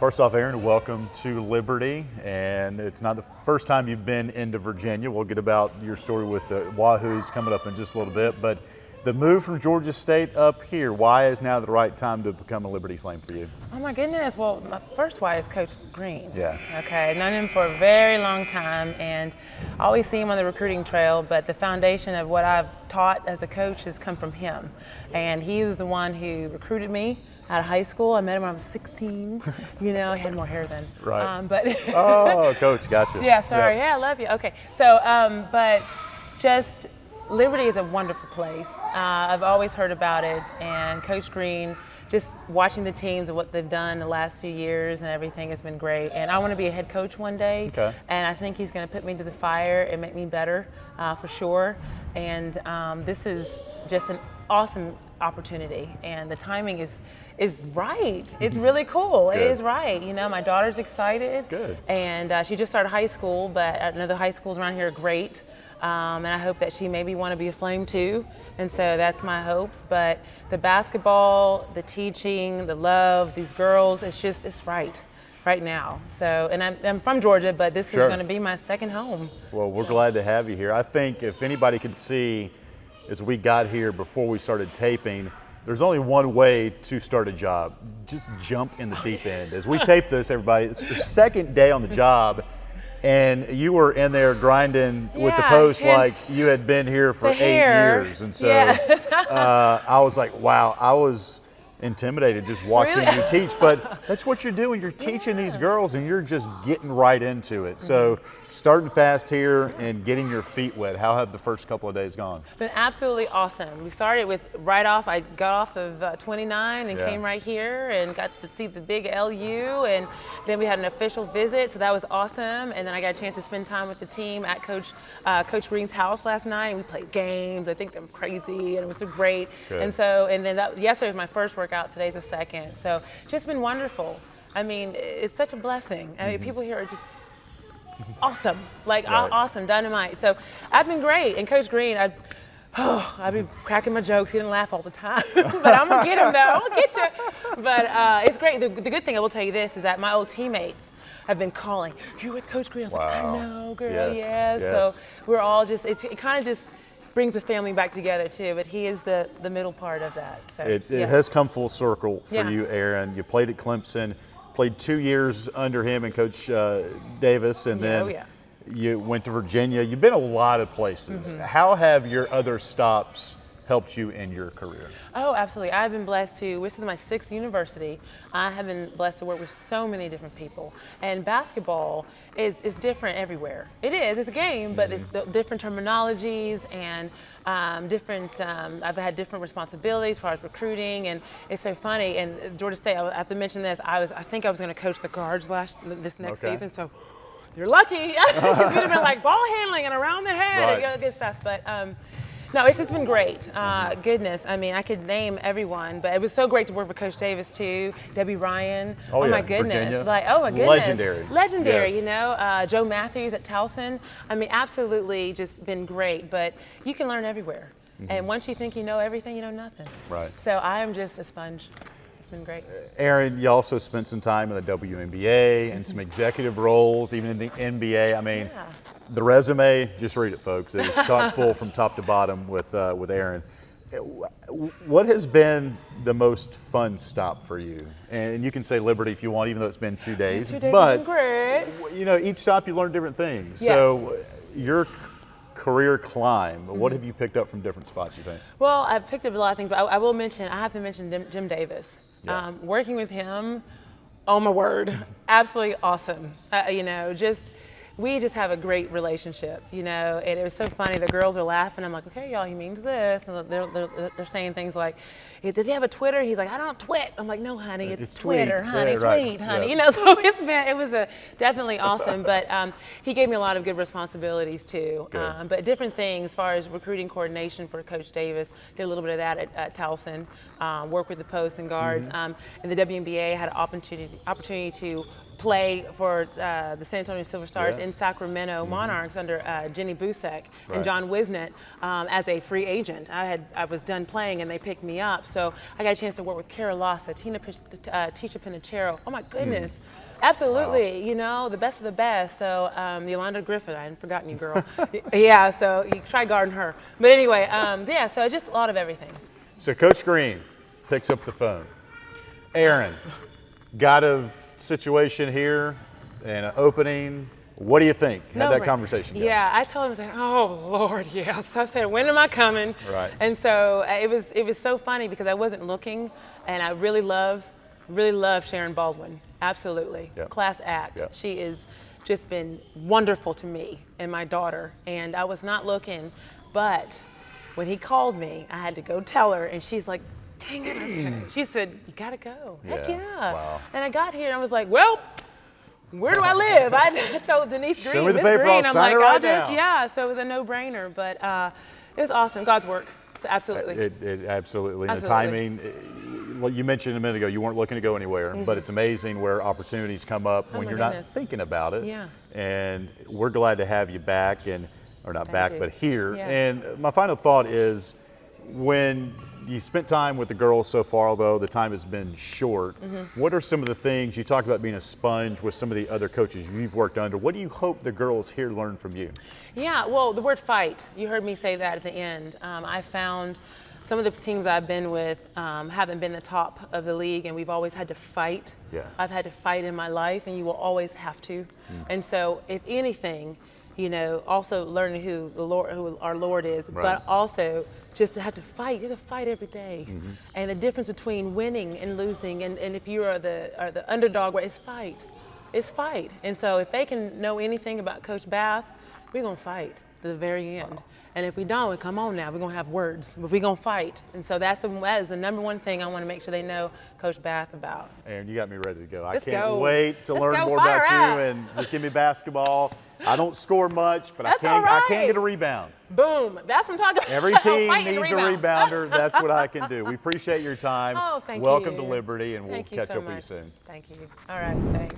First off, Erin, welcome to Liberty, and it's not the first time you've been into Virginia. We'll get about your story with the Wahoos coming up in just a little bit, but the move from Georgia State up here, why is now the right time to become a Liberty Flame for you? Oh my goodness, well, my first why is Coach Green. Yeah. Okay, I've known him for a very long time and I always see him on the recruiting trail, but the foundation of what I've taught as a coach has come from him. And he was the one who recruited me out of high school. I met him when I was 16. You know, he had more hair then. Right. But oh, Coach, gotcha. Yeah, sorry. Yep. Yeah, I love you. Okay, so, but just Liberty is a wonderful place. I've always heard about it, and Coach Green, just watching the teams and what they've done the last few years and everything has been great. And I want to be a head coach one day, and I think he's going to put me to the fire and make me better for sure. And this is just an awesome opportunity, and the timing is right. It's really cool. Good. It is right. You know, my daughter's excited. Good. And she just started high school, but I know the high schools around here are great. And I hope that she maybe want to be a Flame too. And so that's my hopes. But the basketball, the teaching, the love, these girls, it's right now. So, and I'm from Georgia, but this is going to be my second home. Well, we're glad to have you here. I think if anybody could see, as we got here before we started taping, there's only one way to start a job. Just jump in the deep end. As we tape this, everybody, it's your second day on the job, and you were in there grinding with the post like you had been here for 8 years. And so I was like, wow, I was intimidated just watching you teach, but that's what you're doing. You're teaching these girls and you're just getting right into it. So starting fast here and getting your feet wet. How have the first couple of days gone? Been absolutely awesome. We started with I got off of 29 and came right here and got to see the big LU, and then we had an official visit, so that was awesome. And then I got a chance to spend time with the team at Coach Green's house last night, and we played games. I think they're crazy, and it was so great. Good. And so, and then yesterday was my first workout. Today's the second. So just been wonderful. I mean, it's such a blessing. I mean, people here are just awesome, like awesome, dynamite. So I've been great, and Coach Green, I've been cracking my jokes. He didn't laugh all the time, but I'm gonna get him though. I'm gonna get you. But it's great. The good thing I will tell you this is that my old teammates have been calling. You're with Coach Green. I was like, I know, girl. Yes. So we're all just. It kind of just brings the family back together too. But he is the middle part of that. So it has come full circle for you, Erin. You played at Clemson. Played 2 years under him and Coach Davis, and then you went to Virginia. You've been a lot of places. How have your other stops helped you in your career? Oh, absolutely. I've been blessed to, this is my 6th university. I have been blessed to work with so many different people. And basketball is different everywhere. It is, it's a game, but it's different terminologies and I've had different responsibilities as far as recruiting, and it's so funny. And Georgia State, I have to mention this, I think I was going to coach the guards this next season, so you're lucky. It's been like ball handling and around the head, good stuff. But no, it's just been great. Goodness, I mean, I could name everyone, but it was so great to work with Coach Davis too, Debbie Ryan. Oh my goodness, Virginia. like oh my goodness, legendary. You know, Joe Matthews at Towson. I mean, absolutely, just been great. But you can learn everywhere, and once you think you know everything, you know nothing. Right. So I am just a sponge. It's been great. Erin, you also spent some time in the WNBA and some executive roles, even in the NBA. I mean, the resume, just read it, folks. It is chock full from top to bottom with Erin. What has been the most fun stop for you? And you can say Liberty if you want, even though it's been 2 days. 2 days but, has been great. You know, each stop you learn different things. Yes. So your career climb, what have you picked up from different spots, you think? Well, I've picked up a lot of things, but I have to mention Jim Davis. Working with him, oh my word, absolutely awesome. You know, we just have a great relationship, you know, and it was so funny. The girls are laughing. I'm like, okay, y'all, he means this. And they're saying things like, does he have a Twitter? He's like, I don't twit. I'm like, no, honey, it's Twitter, tweet. honey, tweet, honey. You know, so it was definitely awesome. But he gave me a lot of good responsibilities too. But different things as far as recruiting coordination for Coach Davis. Did a little bit of that at Towson. Work with the posts and guards. In the WNBA, had an opportunity to play for the San Antonio Silver Stars Yeah. in Sacramento Monarchs under Jenny Busek Right. and John Wisnett as a free agent. I was done playing and they picked me up. So I got a chance to work with Cara Lassa, Tisha Pinachero. Oh my goodness. Absolutely, Wow. you know, the best of the best. So Yolanda Griffith, I hadn't forgotten you, girl. Yeah, so you try guarding her. But anyway, yeah, so just a lot of everything. So Coach Green picks up the phone. Erin, got a situation here and an opening. What do you think? How'd that conversation go? Yeah, I told him, I said, oh Lord, yes. I said, when am I coming? Right. And so it was so funny because I wasn't looking, and I really love Sharon Baldwin. Absolutely. Yep. Class act. Yep. She is just been wonderful to me and my daughter. And I was not looking, but when he called me, I had to go tell her, and she's like, dang it, okay. She said, you gotta go. Heck Yeah. yeah. Wow. And I got here and I was like, well, where do I live? I told Denise Green, Show me the Miss paper, Green, I'll I'm sign like, it right I'll just, now. yeah. So it was a no-brainer, but it was awesome. God's work. So absolutely. It absolutely. And the Absolutely. timing, like you mentioned a minute ago, you weren't looking to go anywhere, but it's amazing where opportunities come up when my you're goodness. not thinking about it. Yeah. And we're glad to have you back, or not Thank back, you. but here. Yeah. And my final thought is, when you spent time with the girls so far, although the time has been short, what are some of the things, you talked about being a sponge with some of the other coaches you've worked under, what do you hope the girls here learn from you? Yeah, well, the word fight, you heard me say that at the end. I found some of the teams I've been with haven't been the top of the league, and we've always had to fight. Yeah. I've had to fight in my life, and you will always have to. And so, if anything, you know, also learning who our Lord is, Right. but also just to have to fight. You have to fight every day. And the difference between winning and losing, and if you are the underdog, it's fight. It's fight. And so if they can know anything about Coach Bath, we're gonna fight to the very end. Wow. And if we don't, come on now, we're gonna have words, but we're gonna fight. And so that is the number one thing I wanna make sure they know Coach Bath about. Aaron, you got me ready to go. Let's I can't go. wait to Let's learn go. more Fire about up. you, and just give me basketball. I don't score much, but That's I all can't right. get a rebound. Boom, that's what I'm talking about. Every team Fighting needs a rebound. rebounder. That's what I can do. We appreciate your time. Oh, thank you. Welcome to Liberty, and we'll Thank you catch so up with you much. soon. Thank you. All right, thanks.